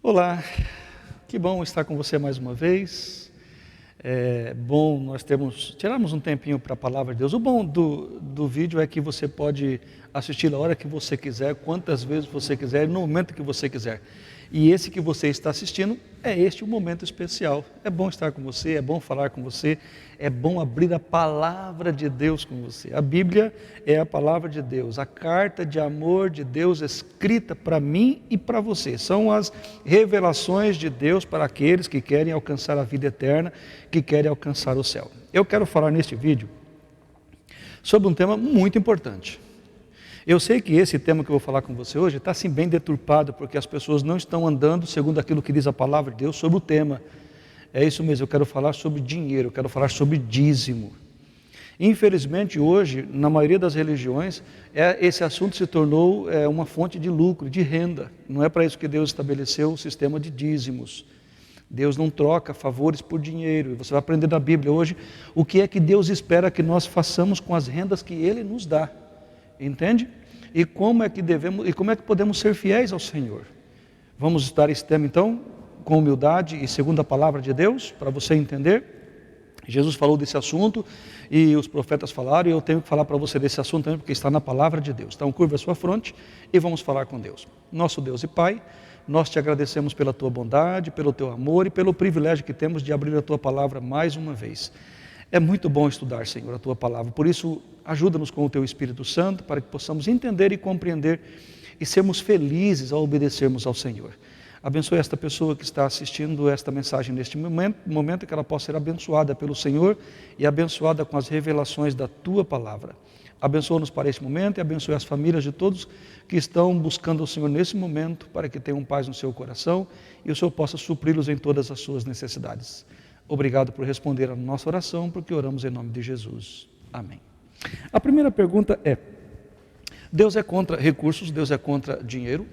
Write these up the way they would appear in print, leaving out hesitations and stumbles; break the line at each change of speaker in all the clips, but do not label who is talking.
Olá, que bom estar com você mais uma vez. É bom nós tirarmos um tempinho para a palavra de Deus. O bom do vídeo é que você pode assistir a hora que você quiser, quantas vezes você quiser, no momento que você quiser. E esse que você está assistindo é este um momento especial. É bom estar com você, é bom falar com você, é bom abrir a palavra de Deus com você. A Bíblia é a palavra de Deus, a carta de amor de Deus escrita para mim e para você. São as revelações de Deus para aqueles que querem alcançar a vida eterna, que querem alcançar o céu. Eu quero falar neste vídeo sobre um tema muito importante. Eu sei que esse tema que eu vou falar com você hoje está assim bem deturpado, porque as pessoas não estão andando segundo aquilo que diz a palavra de Deus sobre o tema. É isso mesmo, eu quero falar sobre dinheiro, eu quero falar sobre dízimo. Infelizmente hoje, na maioria das religiões, esse assunto se tornou uma fonte de lucro, de renda. Não é para isso que Deus estabeleceu o sistema de dízimos. Deus não troca favores por dinheiro. E você vai aprender na Bíblia hoje o que é que Deus espera que nós façamos com as rendas que Ele nos dá. Entende? E como é que podemos ser fiéis ao Senhor? Vamos estudar esse tema então, com humildade e segundo a palavra de Deus, para você entender. Jesus falou desse assunto e os profetas falaram, e eu tenho que falar para você desse assunto também, porque está na palavra de Deus. Então curva a sua fronte e vamos falar com Deus. Nosso Deus e Pai, nós te agradecemos pela tua bondade, pelo teu amor e pelo privilégio que temos de abrir a tua palavra mais uma vez. É muito bom estudar, Senhor, a tua palavra, por isso ajuda-nos com o teu Espírito Santo, para que possamos entender e compreender e sermos felizes ao obedecermos ao Senhor. Abençoe esta pessoa que está assistindo esta mensagem neste momento, que ela possa ser abençoada pelo Senhor e abençoada com as revelações da tua palavra. Abençoa-nos para este momento e abençoe as famílias de todos que estão buscando o Senhor nesse momento, para que tenham paz no seu coração e o Senhor possa supri-los em todas as suas necessidades. Obrigado por responder a nossa oração, porque oramos em nome de Jesus. Amém. A primeira pergunta é: Deus é contra recursos? Deus é contra dinheiro?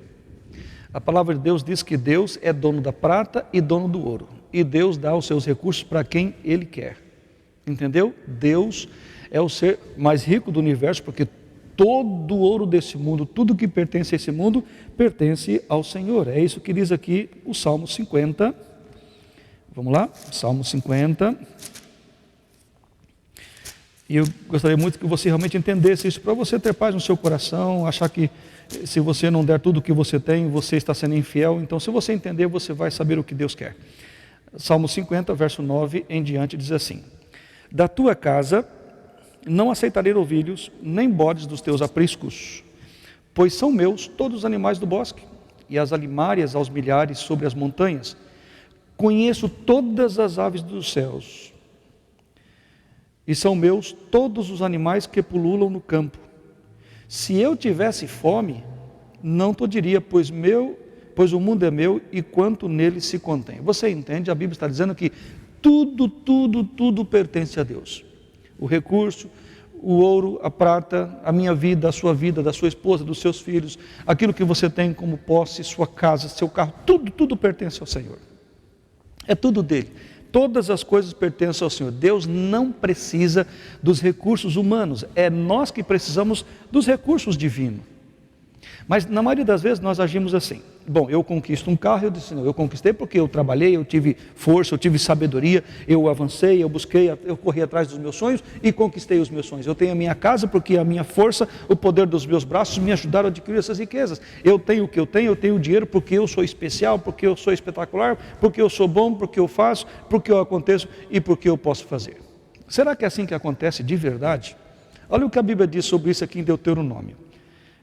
A palavra de Deus diz que Deus é dono da prata e dono do ouro. E Deus dá os seus recursos para quem Ele quer. Entendeu? Deus é o ser mais rico do universo, porque todo o ouro desse mundo, tudo que pertence a esse mundo, pertence ao Senhor. É isso que diz aqui o Salmo 50. Vamos lá, Salmo 50. E eu gostaria muito que você realmente entendesse isso, para você ter paz no seu coração, achar que se você não der tudo o que você tem, você está sendo infiel. Então, se você entender, você vai saber o que Deus quer. Salmo 50, verso 9 em diante, diz assim: Da tua casa não aceitarei novilhos, nem bodes dos teus apriscos, pois são meus todos os animais do bosque, e as alimárias aos milhares sobre as montanhas. Conheço todas as aves dos céus, e são meus todos os animais que pululam no campo. Se eu tivesse fome, não te diria, pois o mundo é meu e quanto nele se contém. Você entende? A Bíblia está dizendo que tudo pertence a Deus. O recurso, o ouro, a prata, a minha vida, a sua vida, da sua esposa, dos seus filhos, aquilo que você tem como posse, sua casa, seu carro, tudo pertence ao Senhor. É tudo dele. Todas as coisas pertencem ao Senhor. Deus não precisa dos recursos humanos. É nós que precisamos dos recursos divinos. Mas na maioria das vezes nós agimos assim: bom, eu conquisto um carro, eu disse, não, eu conquistei porque eu trabalhei, eu tive força, eu tive sabedoria, eu avancei, eu busquei, eu corri atrás dos meus sonhos e conquistei os meus sonhos. Eu tenho a minha casa porque a minha força, o poder dos meus braços me ajudaram a adquirir essas riquezas. Eu tenho o que eu tenho dinheiro porque eu sou especial, porque eu sou espetacular, porque eu sou bom, porque eu faço, porque eu aconteço e porque eu posso fazer. Será que é assim que acontece de verdade? Olha o que a Bíblia diz sobre isso aqui em Deuteronômio.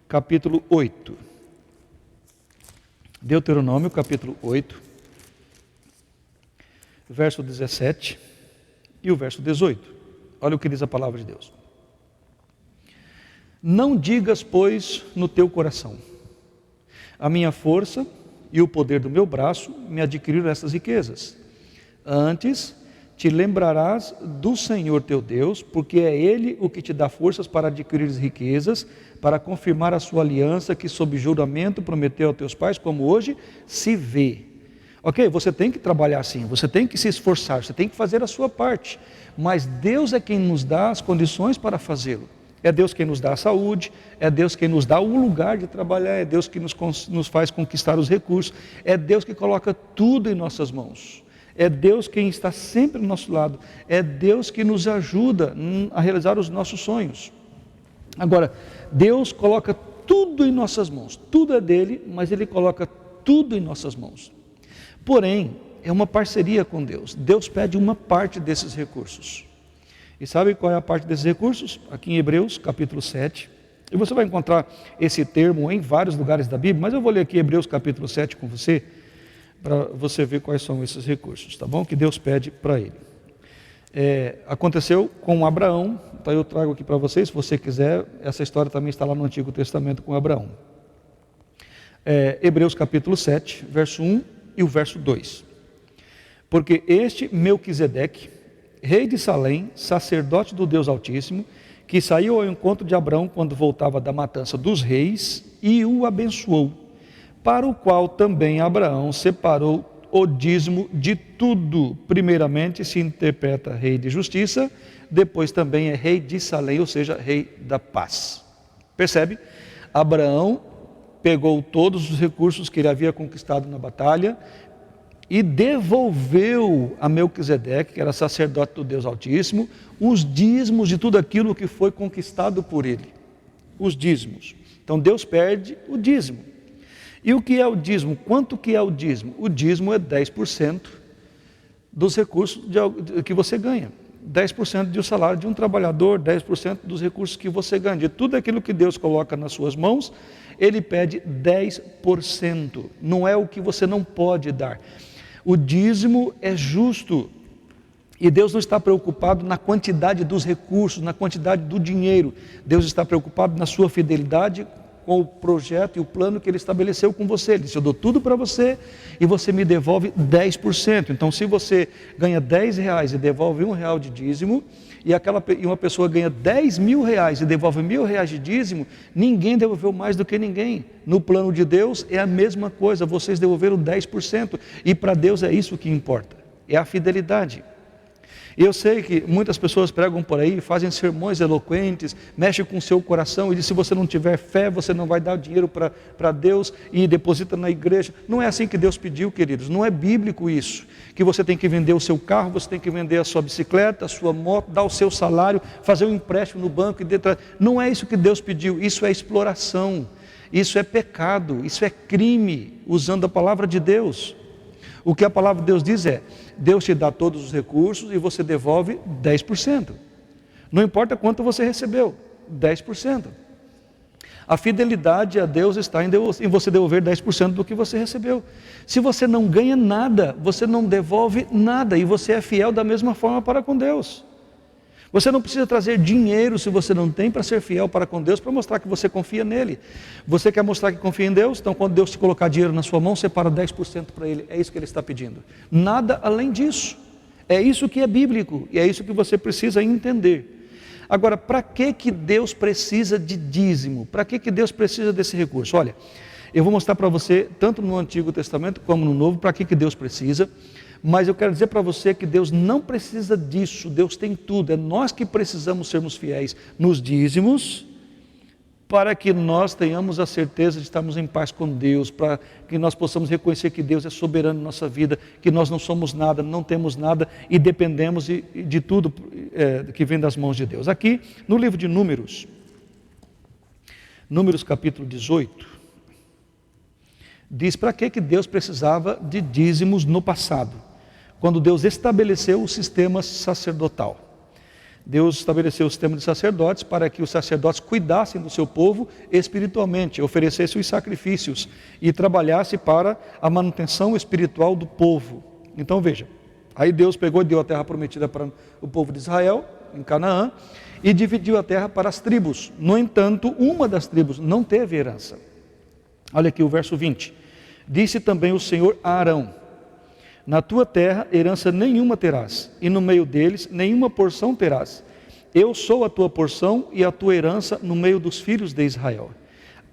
Capítulo 8, Deuteronômio, capítulo 8, verso 17 e o verso 18. Olha o que diz a palavra de Deus. Não digas, pois, no teu coração: a minha força e o poder do meu braço me adquiriram essas riquezas. Antes, te lembrarás do Senhor teu Deus, porque é Ele o que te dá forças para adquirir riquezas, para confirmar a sua aliança que sob juramento prometeu aos teus pais, como hoje se vê. Ok, você tem que trabalhar assim, você tem que se esforçar, você tem que fazer a sua parte, mas Deus é quem nos dá as condições para fazê-lo. É Deus quem nos dá a saúde, é Deus quem nos dá o lugar de trabalhar, é Deus que nos faz conquistar os recursos, é Deus que coloca tudo em nossas mãos. É Deus quem está sempre ao nosso lado, é Deus que nos ajuda a realizar os nossos sonhos. Agora, Deus coloca tudo em nossas mãos, tudo é dele, mas Ele coloca tudo em nossas mãos. Porém, é uma parceria com Deus. Deus pede uma parte desses recursos. E sabe qual é a parte desses recursos? Aqui em Hebreus, capítulo 7. E você vai encontrar esse termo em vários lugares da Bíblia, mas eu vou ler aqui Hebreus capítulo 7 com você, para você ver quais são esses recursos, tá bom? Que Deus pede para ele. Aconteceu com Abraão, então eu trago aqui para vocês, se você quiser, essa história também está lá no Antigo Testamento com Abraão. Hebreus capítulo 7, verso 1 e o verso 2. Porque este Melquisedeque, rei de Salém, sacerdote do Deus Altíssimo, que saiu ao encontro de Abraão quando voltava da matança dos reis e o abençoou, para o qual também Abraão separou o dízimo de tudo. Primeiramente se interpreta rei de justiça, depois também é rei de Salém, ou seja, rei da paz. Percebe? Abraão pegou todos os recursos que ele havia conquistado na batalha e devolveu a Melquisedeque, que era sacerdote do Deus Altíssimo, os dízimos de tudo aquilo que foi conquistado por ele. Os dízimos. Então Deus perde o dízimo. E o que é o dízimo? Quanto que é o dízimo? O dízimo é 10% dos recursos que você ganha. 10% do salário de um trabalhador, 10% dos recursos que você ganha. De tudo aquilo que Deus coloca nas suas mãos, Ele pede 10%. Não é o que você não pode dar. O dízimo é justo. E Deus não está preocupado na quantidade dos recursos, na quantidade do dinheiro. Deus está preocupado na sua fidelidade com o projeto e o plano que Ele estabeleceu com você. Ele disse: eu dou tudo para você e você me devolve 10%. Então, se você ganha R$10 e devolve R$1 de dízimo, e uma pessoa ganha R$10.000 e devolve R$1.000 de dízimo, ninguém devolveu mais do que ninguém. No plano de Deus é a mesma coisa, vocês devolveram 10%, e para Deus é isso que importa, é a fidelidade. E eu sei que muitas pessoas pregam por aí, fazem sermões eloquentes, mexem com o seu coração e dizem: se você não tiver fé, você não vai dar dinheiro para Deus e deposita na igreja. Não é assim que Deus pediu, queridos, não é bíblico isso, que você tem que vender o seu carro, você tem que vender a sua bicicleta, a sua moto, dar o seu salário, fazer um empréstimo no banco e não é isso que Deus pediu. Isso é exploração, isso é pecado, isso é crime, usando a palavra de Deus. O que a palavra de Deus diz é: Deus te dá todos os recursos e você devolve 10%. Não importa quanto você recebeu, 10%. A fidelidade a Deus está em você devolver 10% do que você recebeu. Se você não ganha nada, você não devolve nada, e você é fiel da mesma forma para com Deus. Você não precisa trazer dinheiro se você não tem para ser fiel para com Deus, para mostrar que você confia nele. Você quer mostrar que confia em Deus? Então, quando Deus te colocar dinheiro na sua mão, separa 10% para Ele. É isso que Ele está pedindo. Nada além disso. É isso que é bíblico e é isso que você precisa entender. Agora, para que Deus precisa de dízimo? Para que Deus precisa desse recurso? Olha, eu vou mostrar para você, tanto no Antigo Testamento como no Novo, para que Deus precisa. Mas eu quero dizer para você que Deus não precisa disso, Deus tem tudo. É nós que precisamos sermos fiéis nos dízimos, para que nós tenhamos a certeza de estarmos em paz com Deus, para que nós possamos reconhecer que Deus é soberano em nossa vida, que nós não somos nada, não temos nada e dependemos de tudo que vem das mãos de Deus. Aqui no livro de Números, Números capítulo 18, diz para que Deus precisava de dízimos no passado, quando Deus estabeleceu o sistema sacerdotal. Deus estabeleceu o sistema de sacerdotes para que os sacerdotes cuidassem do seu povo espiritualmente, oferecessem os sacrifícios e trabalhassem para a manutenção espiritual do povo. Então veja, aí Deus pegou e deu a terra prometida para o povo de Israel, em Canaã, e dividiu a terra para as tribos. No entanto, uma das tribos não teve herança. Olha aqui o verso 20. Disse também o Senhor a Arão: na tua terra herança nenhuma terás, e no meio deles nenhuma porção terás. Eu sou a tua porção e a tua herança no meio dos filhos de Israel.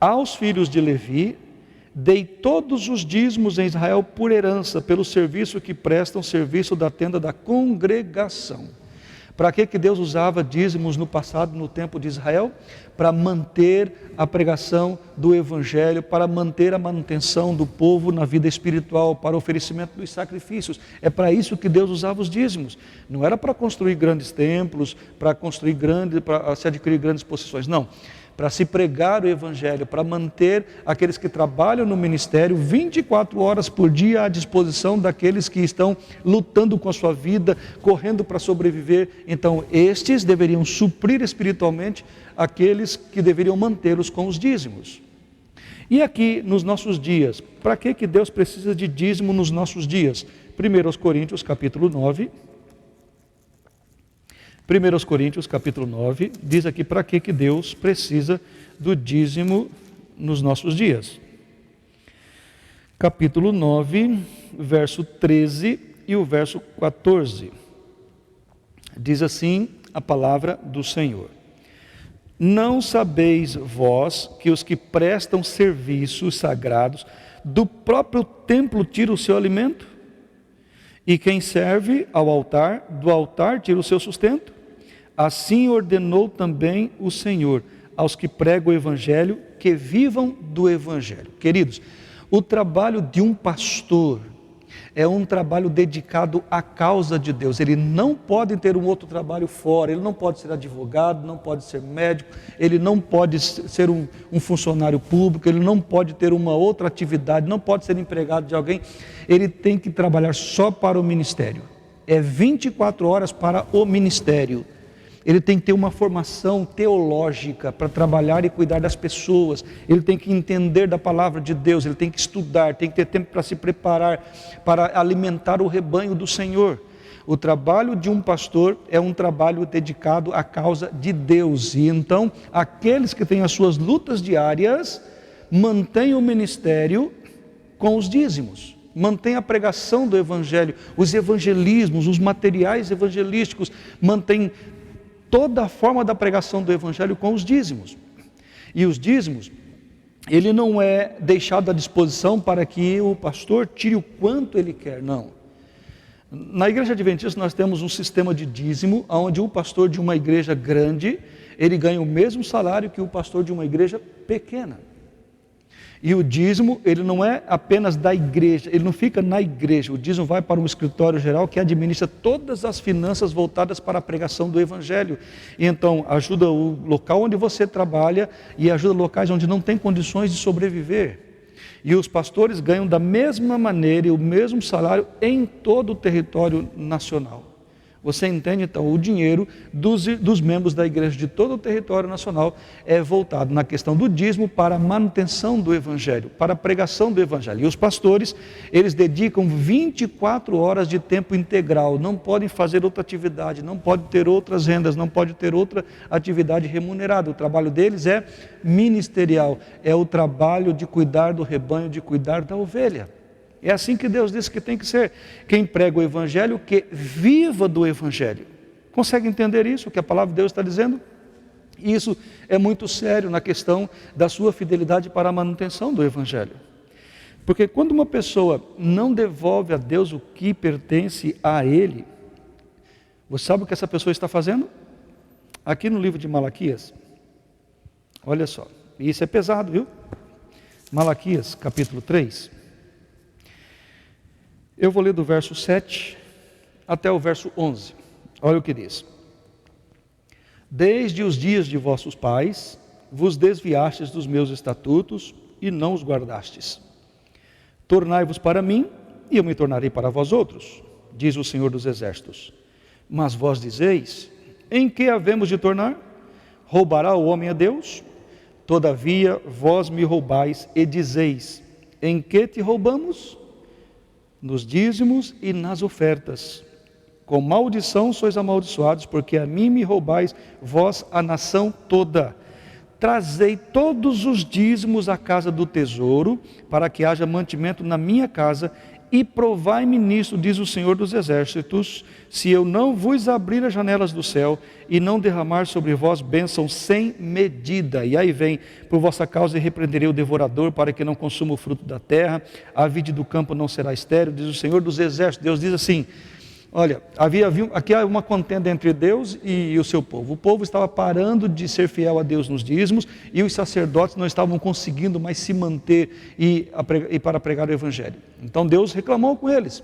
Aos filhos de Levi dei todos os dízimos em Israel por herança, pelo serviço que prestam, serviço da tenda da congregação. Para que Deus usava dízimos no passado, no tempo de Israel? Para manter a pregação do Evangelho, para manter a manutenção do povo na vida espiritual, para o oferecimento dos sacrifícios. É para isso que Deus usava os dízimos. Não era para construir grandes templos, para se adquirir grandes possessões, não. Para se pregar o Evangelho, para manter aqueles que trabalham no ministério 24 horas por dia à disposição daqueles que estão lutando com a sua vida, correndo para sobreviver. Então, estes deveriam suprir espiritualmente aqueles que deveriam mantê-los com os dízimos. E aqui, nos nossos dias, para que Deus precisa de dízimo nos nossos dias? 1 Coríntios, capítulo 9... 1 Coríntios capítulo 9, diz aqui para que Deus precisa do dízimo nos nossos dias. Capítulo 9, verso 13 e o verso 14. Diz assim a palavra do Senhor: Não sabeis vós que os que prestam serviços sagrados do próprio templo tiram o seu alimento? E quem serve ao altar, do altar tira o seu sustento? Assim ordenou também o Senhor aos que pregam o Evangelho, que vivam do Evangelho. Queridos, o trabalho de um pastor é um trabalho dedicado à causa de Deus. Ele não pode ter um outro trabalho fora, ele não pode ser advogado, não pode ser médico, ele não pode ser um funcionário público, ele não pode ter uma outra atividade, não pode ser empregado de alguém. Ele tem que trabalhar só para o ministério. É 24 horas para o ministério. Ele tem que ter uma formação teológica para trabalhar e cuidar das pessoas. Ele tem que entender da palavra de Deus, ele tem que estudar, tem que ter tempo para se preparar, para alimentar o rebanho do Senhor. O trabalho de um pastor é um trabalho dedicado à causa de Deus. E então, aqueles que têm as suas lutas diárias, mantêm o ministério com os dízimos. Mantém a pregação do Evangelho, os evangelismos, os materiais evangelísticos, mantém toda a forma da pregação do Evangelho com os dízimos. E os dízimos, ele não é deixado à disposição para que o pastor tire o quanto ele quer, não. Na Igreja Adventista nós temos um sistema de dízimo, onde o pastor de uma igreja grande, ele ganha o mesmo salário que o pastor de uma igreja pequena. E o dízimo, ele não é apenas da igreja, ele não fica na igreja. O dízimo vai para um escritório geral que administra todas as finanças voltadas para a pregação do Evangelho. E então ajuda o local onde você trabalha e ajuda locais onde não tem condições de sobreviver. E os pastores ganham da mesma maneira e o mesmo salário em todo o território nacional. Você entende? Então, o dinheiro dos membros da igreja de todo o território nacional é voltado na questão do dízimo para a manutenção do Evangelho, para a pregação do Evangelho. E os pastores, eles dedicam 24 horas de tempo integral, não podem fazer outra atividade, não podem ter outras rendas, não podem ter outra atividade remunerada. O trabalho deles é ministerial, é o trabalho de cuidar do rebanho, de cuidar da ovelha. É assim que Deus disse que tem que ser. Quem prega o Evangelho, que viva do Evangelho. Consegue entender isso, o que a palavra de Deus está dizendo? Isso é muito sério na questão da sua fidelidade para a manutenção do Evangelho. Porque quando uma pessoa não devolve a Deus o que pertence a Ele, você sabe o que essa pessoa está fazendo? Aqui no livro de Malaquias, olha só, e isso é pesado, viu? Malaquias, capítulo 3. Eu vou ler do verso 7 até o verso 11. Olha o que diz. Desde os dias de vossos pais, vos desviastes dos meus estatutos e não os guardastes. Tornai-vos para mim, e eu me tornarei para vós outros, diz o Senhor dos Exércitos. Mas vós dizeis, em que havemos de tornar? Roubará o homem a Deus? Todavia vós me roubais e dizeis, em que te roubamos? Nos dízimos e nas ofertas. Com maldição sois amaldiçoados, porque a mim me roubais, vós a nação toda. Trazei todos os dízimos à casa do tesouro, para que haja mantimento na minha casa, e provai-me nisto, diz o Senhor dos Exércitos, se eu não vos abrir as janelas do céu, e não derramar sobre vós bênção sem medida. E aí vem, por vossa causa repreenderei o devorador, para que não consuma o fruto da terra, a vide do campo não será estéril, diz o Senhor dos Exércitos. Deus diz assim, Olha, aqui há uma contenda entre Deus e o seu povo. O povo estava parando de ser fiel a Deus nos dízimos e os sacerdotes não estavam conseguindo mais se manter e para pregar o Evangelho. Então Deus reclamou com eles.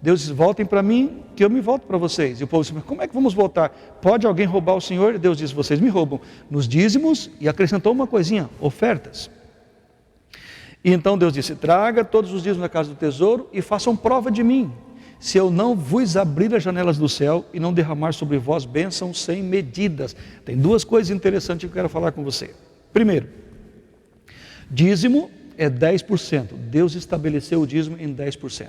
Deus disse, voltem para mim que eu me volto para vocês. E o povo disse, mas como é que vamos voltar? Pode alguém roubar o Senhor? E Deus disse, vocês me roubam nos dízimos, e acrescentou uma coisinha, ofertas. E então Deus disse, traga todos os dízimos na casa do tesouro e façam prova de mim, se eu não vos abrir as janelas do céu e não derramar sobre vós bênçãos sem medidas. Tem duas coisas interessantes que eu quero falar com você. Primeiro, dízimo é 10%. Deus estabeleceu o dízimo em 10%.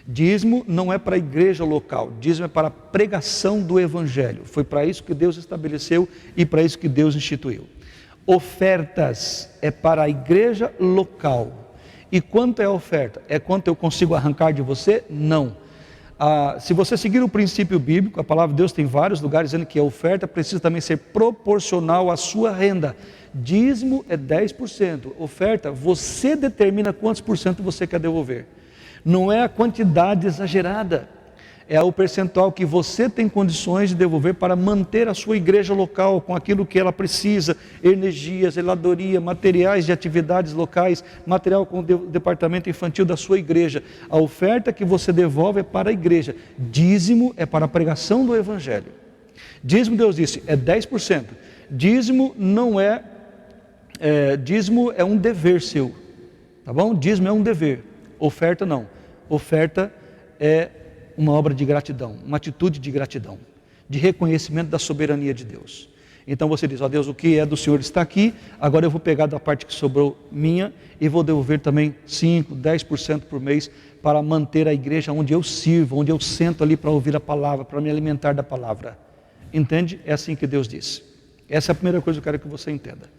Dízimo não é para a igreja local, dízimo é para a pregação do Evangelho. Foi para isso que Deus estabeleceu e para isso que Deus instituiu. Ofertas é para a igreja local. E quanto é a oferta? É quanto eu consigo arrancar de você? Não. Se você seguir o princípio bíblico, a palavra de Deus tem vários lugares dizendo que a oferta precisa também ser proporcional à sua renda. Dízimo é 10%, oferta, você determina quantos por cento você quer devolver. Não é a quantidade exagerada, é o percentual que você tem condições de devolver para manter a sua igreja local com aquilo que ela precisa, energia, zeladoria, materiais de atividades locais, material com o departamento infantil da sua igreja. A oferta que você devolve é para a igreja, dízimo é para a pregação do Evangelho. Dízimo, Deus disse, é 10%. Dízimo não dízimo é um dever seu, tá bom? Dízimo é um dever, oferta não. Oferta é uma obra de gratidão, uma atitude de gratidão, de reconhecimento da soberania de Deus. Então você diz, ó Deus, o que é do Senhor está aqui, agora eu vou pegar da parte que sobrou minha e vou devolver também 5%, 10% por mês para manter a igreja onde eu sirvo, onde eu sento ali para ouvir a palavra, para me alimentar da palavra. Entende? É assim que Deus diz. Essa é a primeira coisa que eu quero que você entenda.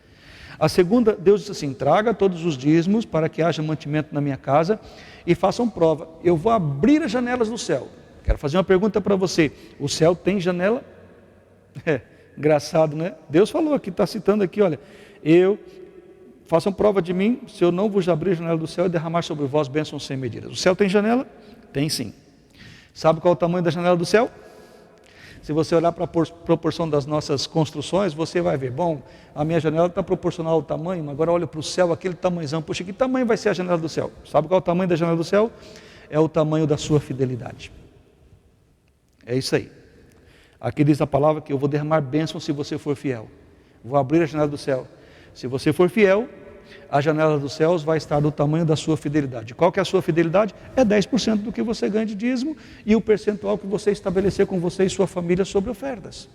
A segunda, Deus diz assim, traga todos os dízimos para que haja mantimento na minha casa e façam prova. Eu vou abrir as janelas do céu. Quero fazer uma pergunta para você. O céu tem janela? Engraçado, né? Deus falou aqui, está citando aqui, olha, façam prova de mim, se eu não vos abrir a janela do céu e derramar sobre vós bênçãos sem medidas. O céu tem janela? Tem sim. Sabe qual é o tamanho da janela do céu? Se você olhar para a proporção das nossas construções, você vai ver, bom, a minha janela está proporcional ao tamanho, agora olha para o céu, aquele tamanhozão, puxa, que tamanho vai ser a janela do céu? Sabe qual é o tamanho da janela do céu? É o tamanho da sua fidelidade. É isso aí. Aqui diz a palavra que eu vou derramar bênção se você for fiel. Vou abrir a janela do céu. Se você for fiel, a janela dos céus vai estar do tamanho da sua fidelidade. Qual que é a sua fidelidade? É 10% do que você ganha de dízimo e o percentual que você estabelecer com você e sua família sobre ofertas.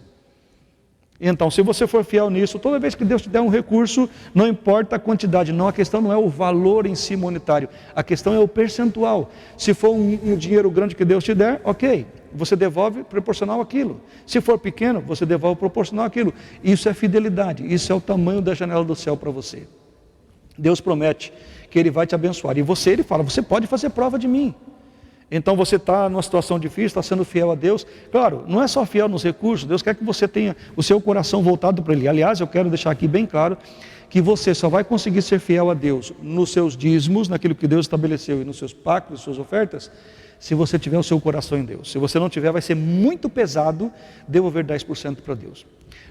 Então, se você for fiel nisso, toda vez que Deus te der um recurso, não importa a quantidade, não, a questão não é o valor em si monetário, a questão é o percentual. Se for um dinheiro grande que Deus te der, ok, você devolve proporcional àquilo. Se for pequeno, você devolve proporcional àquilo. Isso é fidelidade, isso é o tamanho da janela do céu para você. Deus promete que Ele vai te abençoar. E você, Ele fala, você pode fazer prova de mim. Então você está numa situação difícil, está sendo fiel a Deus. Claro, não é só fiel nos recursos, Deus quer que você tenha o seu coração voltado para Ele. Aliás, eu quero deixar aqui bem claro que você só vai conseguir ser fiel a Deus nos seus dízimos, naquilo que Deus estabeleceu e nos seus pactos, nas suas ofertas, se você tiver o seu coração em Deus. Se você não tiver, vai ser muito pesado devolver 10% para Deus.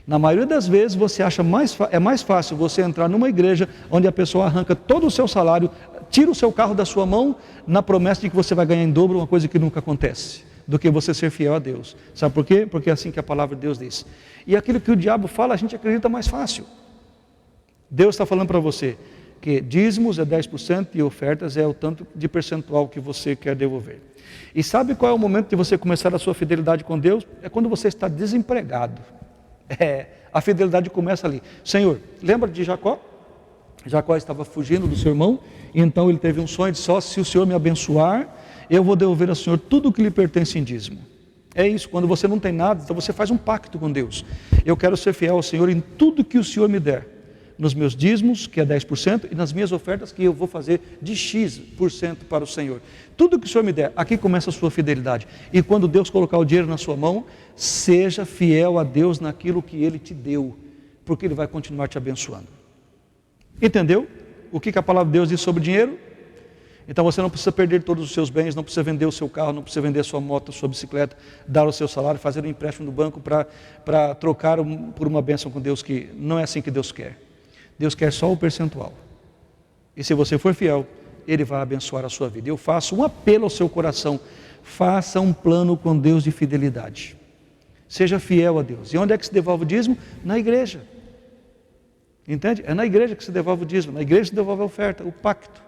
Na maioria das vezes você acha é mais fácil você entrar numa igreja onde a pessoa arranca todo o seu salário, tira o seu carro da sua mão na promessa de que você vai ganhar em dobro, uma coisa que nunca acontece, do que você ser fiel a Deus. Sabe por quê? Porque é assim que a palavra de Deus diz. E aquilo que o diabo fala, a gente acredita mais fácil. Deus está falando para você que dízimos é 10% e ofertas é o tanto de percentual que você quer devolver. E sabe qual é o momento de você começar a sua fidelidade com Deus? É quando você está desempregado. A fidelidade começa ali. Senhor, lembra de Jacó? Jacó estava fugindo do seu irmão, e então ele teve um sonho de só, se o Senhor me abençoar, eu vou devolver ao Senhor tudo o que lhe pertence em dízimo. É isso, quando você não tem nada, então você faz um pacto com Deus. Eu quero ser fiel ao Senhor em tudo que o Senhor me der. Nos meus dízimos, que é 10%, e nas minhas ofertas, que eu vou fazer de X% para o Senhor. Tudo que o Senhor me der, aqui começa a sua fidelidade. E quando Deus colocar o dinheiro na sua mão, seja fiel a Deus naquilo que Ele te deu, porque Ele vai continuar te abençoando. Entendeu? O que a palavra de Deus diz sobre dinheiro? Então você não precisa perder todos os seus bens, não precisa vender o seu carro, não precisa vender a sua moto, a sua bicicleta, dar o seu salário, fazer um empréstimo no banco para trocar por uma bênção com Deus, que não é assim que Deus quer. Deus quer só o percentual. E se você for fiel, Ele vai abençoar a sua vida. Eu faço um apelo ao seu coração: faça um plano com Deus de fidelidade. Seja fiel a Deus. E onde é que se devolve o dízimo? Na igreja. Entende? É na igreja que se devolve o dízimo, na igreja se devolve a oferta, o pacto.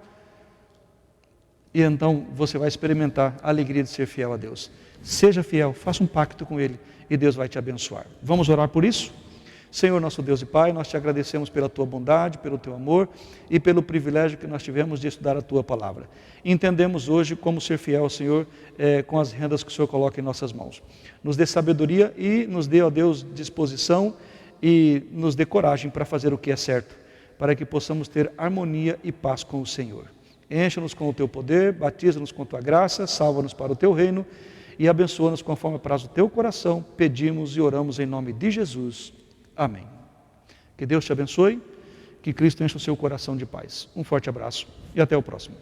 E então você vai experimentar a alegria de ser fiel a Deus. Seja fiel, faça um pacto com Ele e Deus vai te abençoar. Vamos orar por isso? Senhor, nosso Deus e Pai, nós te agradecemos pela Tua bondade, pelo Teu amor e pelo privilégio que nós tivemos de estudar a Tua palavra. Entendemos hoje como ser fiel ao Senhor com as rendas que o Senhor coloca em nossas mãos. Nos dê sabedoria e nos dê, ó Deus, disposição e nos dê coragem para fazer o que é certo, para que possamos ter harmonia e paz com o Senhor. Encha-nos com o Teu poder, batiza-nos com Tua graça, salva-nos para o Teu reino e abençoa-nos conforme apraz o Teu coração. Pedimos e oramos em nome de Jesus. Amém. Que Deus te abençoe, que Cristo encha o seu coração de paz. Um forte abraço e até o próximo.